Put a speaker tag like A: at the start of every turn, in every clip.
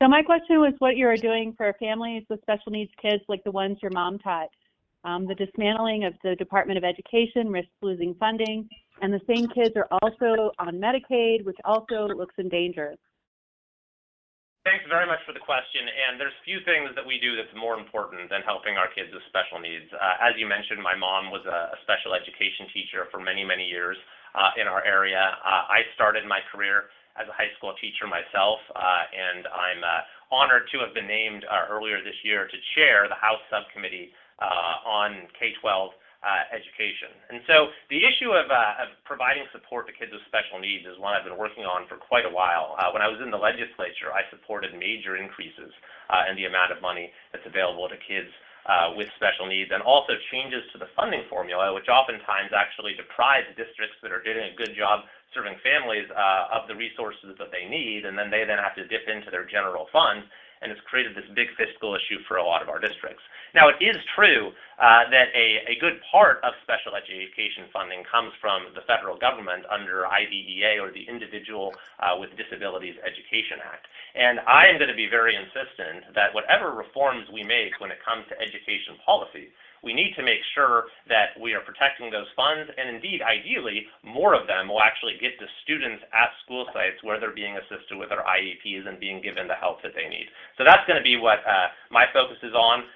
A: So my question was what you are doing for families with special needs kids like the ones your mom taught. The dismantling of the Department of Education risks losing funding, and the same kids are also on Medicaid, which also looks in danger.
B: Thanks very much for the question, and there's few things that we do that's more important than helping our kids with special needs. As you mentioned, my mom was a special education teacher for many, many years in our area. I started my career as a high school teacher myself, and I'm honored to have been named earlier this year to chair the House Subcommittee on K-12 education. And so the issue of providing support to kids with special needs is one I've been working on for quite a while. When I was in the legislature, I supported major increases in the amount of money that's available to kids with special needs, and also changes to the funding formula, which oftentimes actually deprives districts that are doing a good job serving families of the resources that they need, and then they have to dip into their general fund, and it's created this big fiscal issue for a lot of our districts. Now, it is true that a good part of special education funding comes from the federal government under IDEA, or the Individual with Disabilities Education Act. And I am going to be very insistent that whatever reforms we make when it comes to education policy, we need to make sure that we are protecting those funds, and indeed, ideally, more of them will actually get to students at school sites where they're being assisted with their IEPs and being given the help that they need. So that's going to be what my focus is on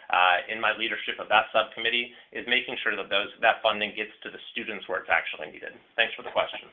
B: in my leadership of that subcommittee, is making sure that that funding gets to the students where it's actually needed. Thanks for the question.